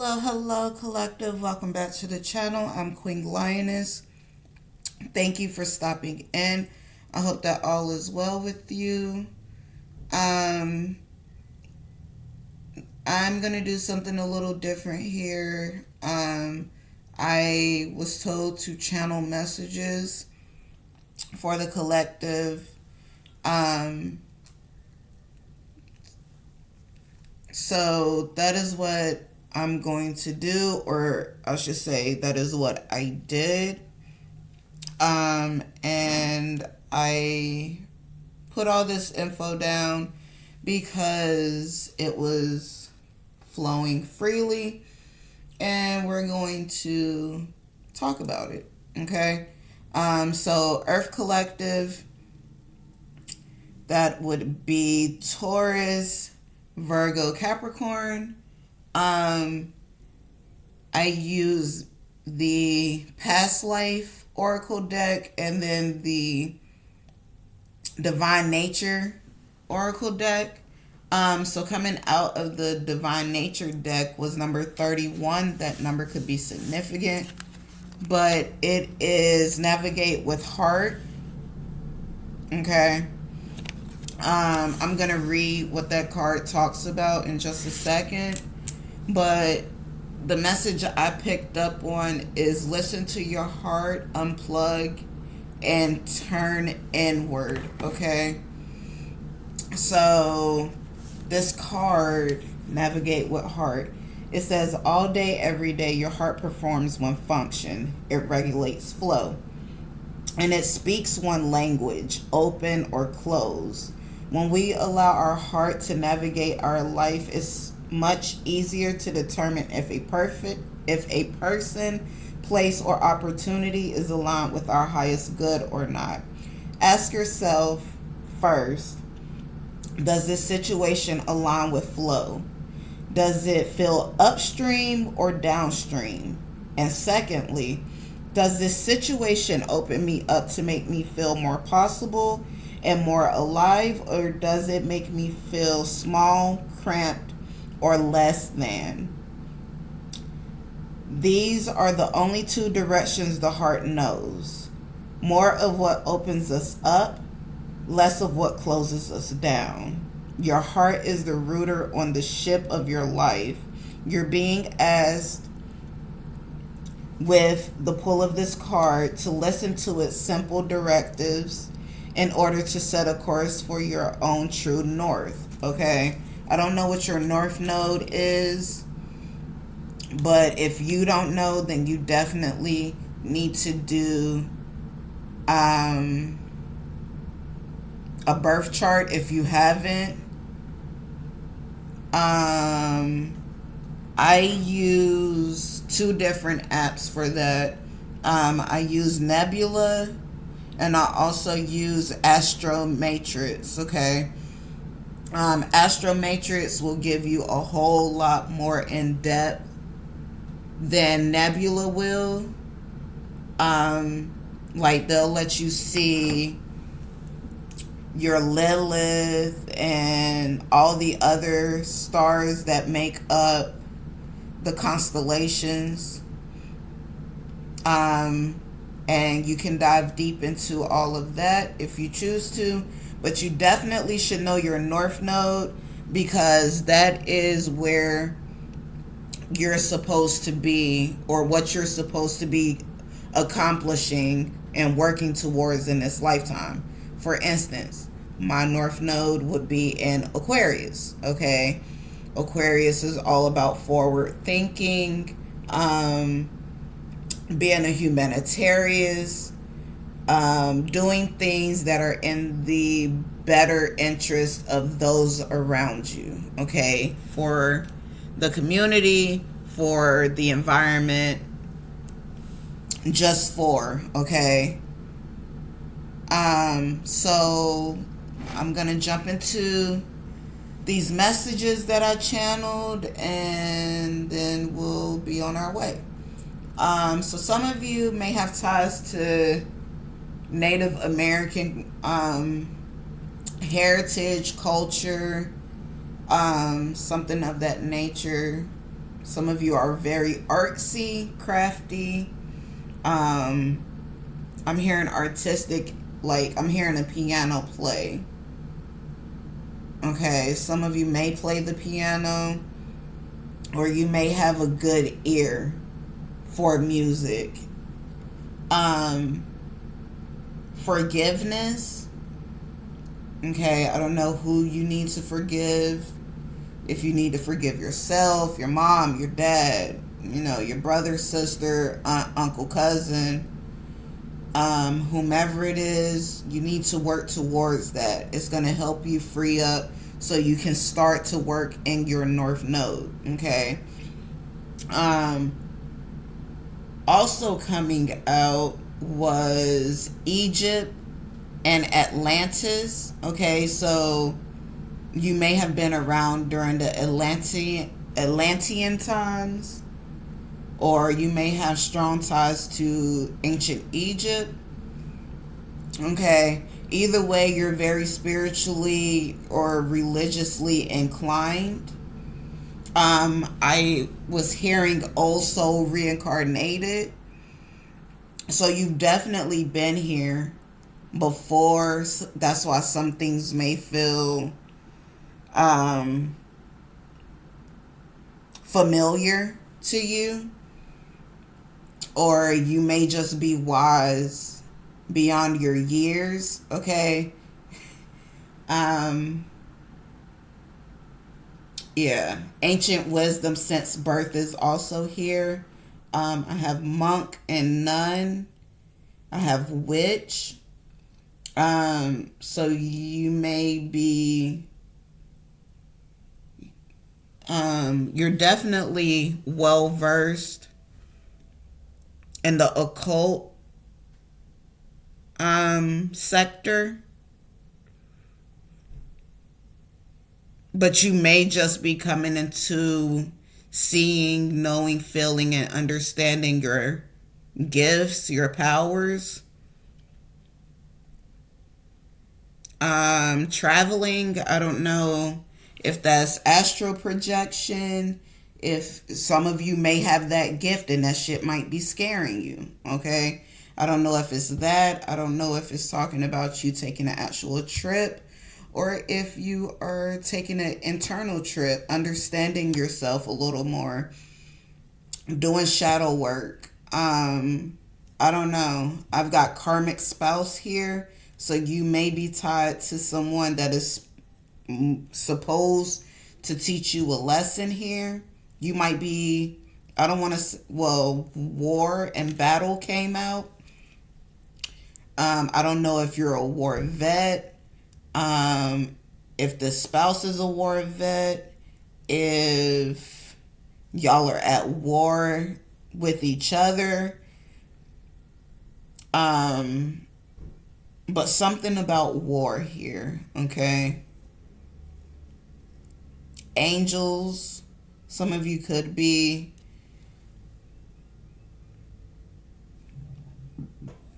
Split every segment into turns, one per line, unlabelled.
Hello, collective. Welcome back to the channel. I'm Queen Lioness. Thank you for stopping in. I hope that all is well with you. Um, I'm going to do something a little different here. I was told to channel messages for the collective. Um, so that is what I'm going to do, or I should say that is what I did. And I put all this info down because it was flowing freely and we're going to talk about it. Okay. So Earth Collective, that would be Taurus, Virgo, Capricorn. I use the past life oracle deck and then the divine nature oracle deck. So coming out of the divine nature deck was number 31. That number could be significant, but it is navigate with heart. Okay. I'm gonna read what that card talks about in just a second, but the message I picked up on is listen to your heart, unplug, and turn inward. Okay. So this card, navigate with heart, it says all day, every day, your heart performs one function. It regulates flow. And it speaks one language, open or close. When we allow our heart to navigate our life, it's much easier to determine if a person, place, or opportunity is aligned with our highest good or not. Ask yourself first, does this situation align with flow? Does it feel upstream or downstream? And secondly, does this situation open me up to make me feel more possible and more alive, or does it make me feel small, cramped, or less than? These are the only two directions the heart knows. More of what opens us up, less of what closes us down. Your heart is the rudder on the ship of your life. You're being asked with the pull of this card to listen to its simple directives in order to set a course for your own true north. Okay? I don't know what your north node is, but if you don't know, then you definitely need to do a birth chart if you haven't. I use two different apps for that. I use Nebula and I also use Astro Matrix. Okay. Astro Matrix will give you a whole lot more in depth than Nebula will. Like they'll let you see your Lilith and all the other stars that make up the constellations. And you can dive deep into all of that if you choose to, but you definitely should know your north node because that is where you're supposed to be, or what you're supposed to be accomplishing and working towards in this lifetime. For instance, my north node would be in Aquarius. Okay. Aquarius is all about forward thinking, being a humanitarian, doing things that are in the better interest of those around you. Okay. For the community, for the environment, just for, okay. So I'm gonna jump into these messages that I channeled and then we'll be on our way. So some of you may have ties to Native American heritage, culture, something of that nature. Some of you are very artsy, crafty. Um, I'm hearing artistic, like I'm hearing a piano play. Okay, some of you may play the piano, or you may have a good ear for music. Um, Forgiveness. Okay, I don't know who you need to forgive. If you need to forgive yourself, your mom, your dad, your brother, sister, aunt, uncle, cousin, whomever it is, you need to work towards that. It's going to help you free up so you can start to work in your North Node. Okay. Um, Also coming out was Egypt and Atlantis. Okay, so you may have been around during the Atlantean times, or you may have strong ties to ancient Egypt. Okay, either way, you're very spiritually or religiously inclined. I was hearing old soul reincarnated. So you've definitely been here before. That's why some things may feel um, familiar to you, or you may just be wise beyond your years. Okay. Um, yeah. Ancient wisdom since birth is also here. I have monk and nun. I have witch. So you may be, you're definitely well versed in the occult, sector, but you may just be coming into seeing, knowing, feeling, and understanding your gifts, your powers. Traveling, I don't know if that's astral projection. If some of you may have that gift and that shit might be scaring you. Okay. I don't know if it's that. I don't know if it's talking about you taking an actual trip, or if you are taking an internal trip, understanding yourself a little more, doing shadow work. I don't know. I've got karmic spouse here, so you may be tied to someone that is supposed to teach you a lesson here. You might be, I don't want to, well, war and battle came out. I don't know if you're a war vet, if the spouse is a war vet, if y'all are at war with each other. But something about war here, okay? Angels, some of you could be.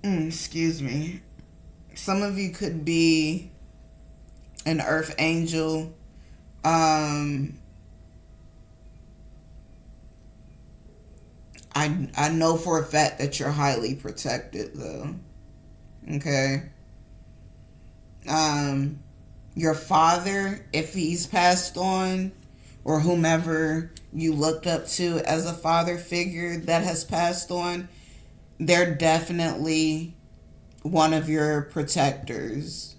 Excuse me. Some of you could be an earth angel. I know for a fact that you're highly protected though. Okay. Your father, if he's passed on, or whomever you looked up to as a father figure that has passed on, they're definitely one of your protectors.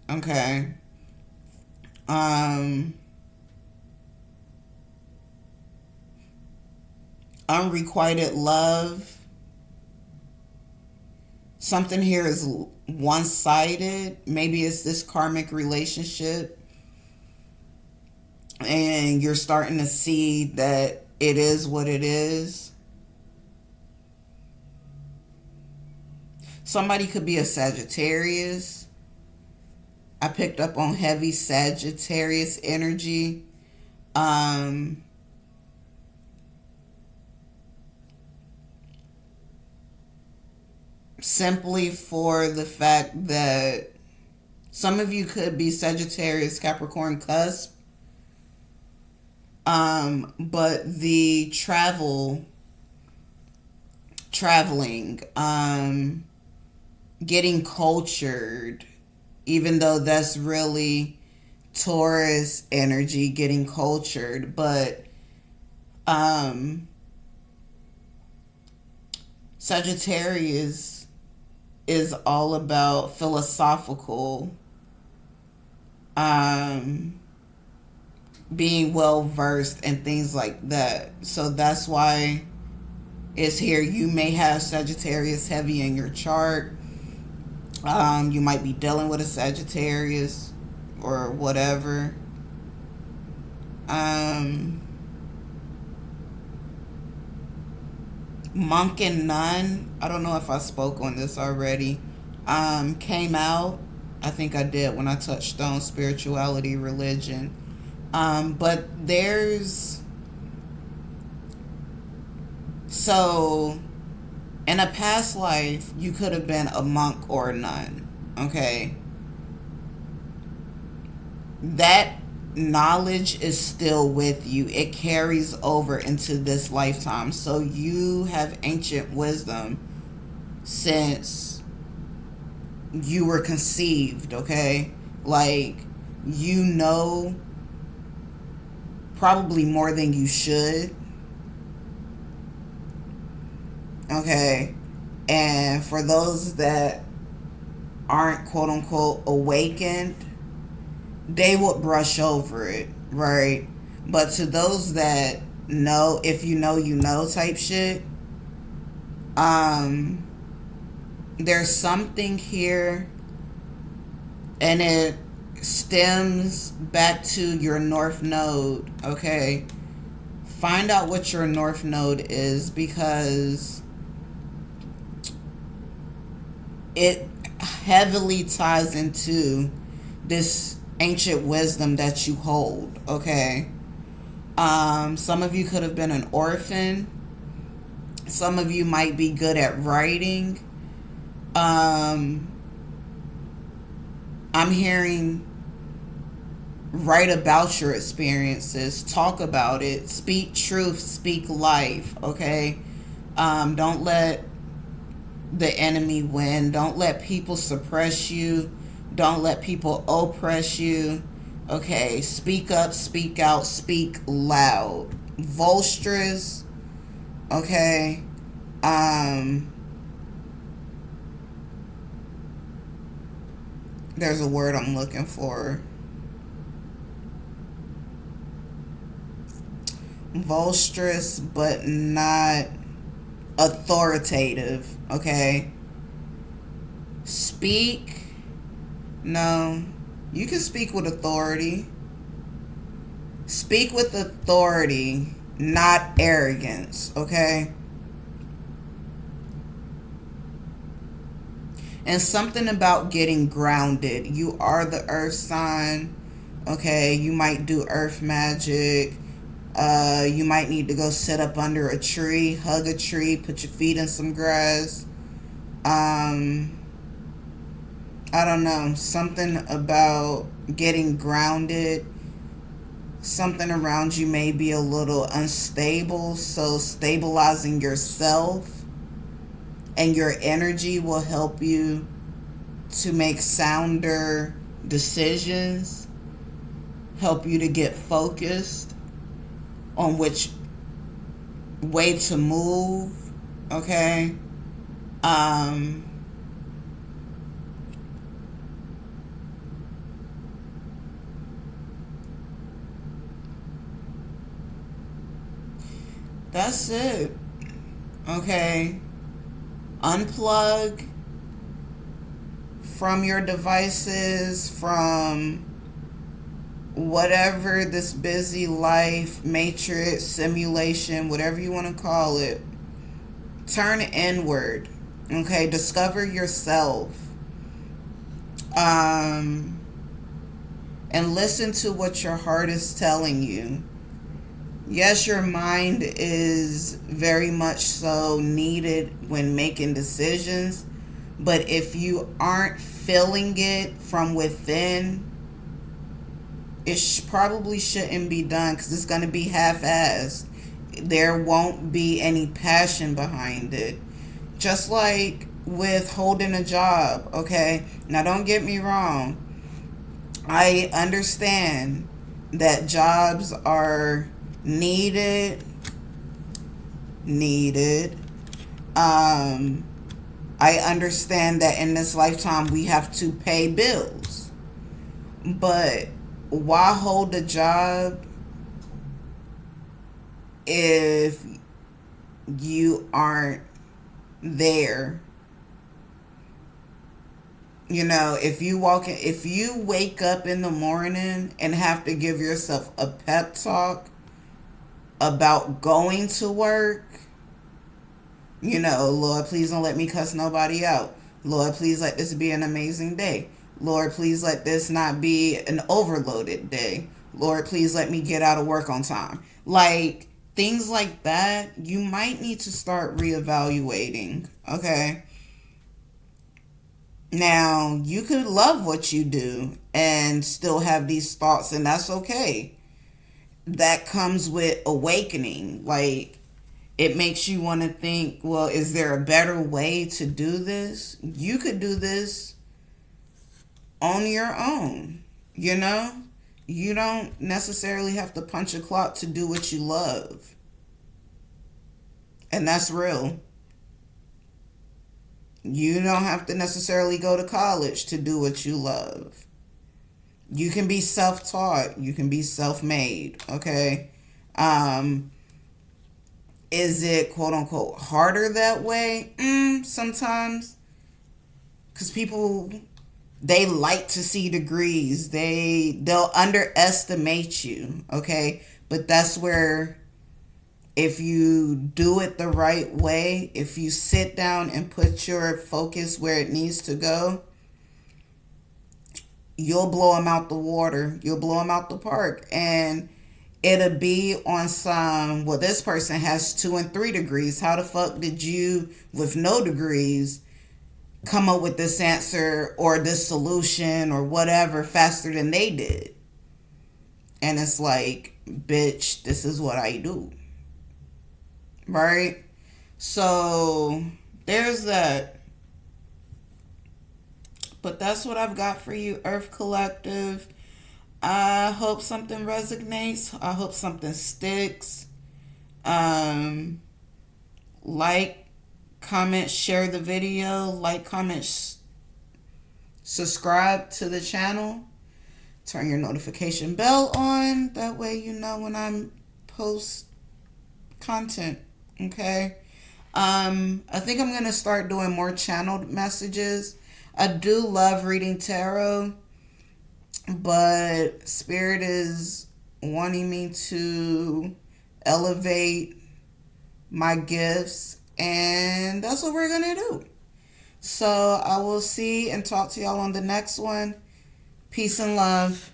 Okay. Unrequited love. Something here is one-sided. Maybe it's this karmic relationship, and you're starting to see that it is what it is. Somebody could be a Sagittarius. I picked up on heavy Sagittarius energy. Simply for the fact that some of you could be Sagittarius Capricorn cusp. But the traveling, getting cultured, even though that's really Taurus energy, getting cultured, but um Sagittarius is all about philosophical, um being well versed and things like that. So that's why it's here. You may have Sagittarius heavy in your chart. You might be dealing with a Sagittarius or whatever. Um, Monk and Nun, I don't know if I spoke on this already, came out. I think I did when I touched on spirituality, religion. But so in a past life, you could have been a monk or a nun. Okay. That knowledge is still with you. It carries over into this lifetime. So you have ancient wisdom since you were conceived, okay? Like, you know probably more than you should, okay? And for those that aren't quote unquote awakened, they would brush over it, right? But to those that know, if you know, you know type shit, there's something here, and it stems back to your North Node, okay? Find out what your North Node is, because it heavily ties into this ancient wisdom that you hold, okay? Some of you could have been an orphan. Some of you might be good at writing. I'm hearing write about your experiences, talk about it, speak truth, speak life, okay? Don't let the enemy win. Don't let people suppress you. Don't let people oppress you. Okay, speak up, speak out, speak loud. Volstress, okay? There's a word I'm looking for. Volstress, but not authoritative, okay? Speak. No, you can speak with authority. Speak with authority, not arrogance, okay? And something about getting grounded. You are the earth sign, okay? You might do earth magic. You might need to go sit up under a tree, hug a tree, put your feet in some grass. I don't know, something about getting grounded. Something around you may be a little unstable, so stabilizing yourself and your energy will help you to make sounder decisions, help you to get focused on which way to move, okay? That's it. Okay. Unplug from your devices, from whatever this busy life, matrix, simulation, whatever you want to call it. Turn inward. Okay. Discover yourself. And listen to what your heart is telling you. Yes, your mind is very much so needed when making decisions, but if you aren't feeling it from within, it probably shouldn't be done because it's going to be half-assed. There won't be any passion behind it. Just like with holding a job, okay? Now, don't get me wrong. I understand that jobs are needed. I understand that in this lifetime we have to pay bills. But why hold a job if you aren't there? You know, if you wake up in the morning and have to give yourself a pep talk about going to work, you know, Lord, please don't let me cuss nobody out. Lord, please let this be an amazing day. Lord, please let this not be an overloaded day. Lord, please let me get out of work on time. Like, things like that, you might need to start reevaluating, okay? Now, you could love what you do and still have these thoughts, and that's okay. That comes with awakening. Like, it makes you want to think, well, is there a better way to do this? You could do this on your own, you know? You don't necessarily have to punch a clock to do what you love. And that's real. You don't have to necessarily go to college to do what you love. You can be self-taught. You can be self-made, okay? Is it, quote-unquote, harder that way? Sometimes. Because people, they like to see degrees. They'll underestimate you, okay? But that's where, if you do it the right way, if you sit down and put your focus where it needs to go, you'll blow them out the water. You'll blow them out the park. And it'll be on some, well, this person has 2 and 3 degrees. How the fuck did you, with no degrees, come up with this answer or this solution or whatever faster than they did? And it's like, bitch, this is what I do. Right? So there's that. But that's what I've got for you, Earth Collective. I hope something resonates. I hope something sticks. Like, comment, share the video. Like, comment, subscribe to the channel. Turn your notification bell on. That way you know when I'm post content. Okay. I think I'm gonna start doing more channeled messages. I do love reading tarot, but Spirit is wanting me to elevate my gifts, and that's what we're gonna do. So I will see and talk to y'all on the next one. Peace and love.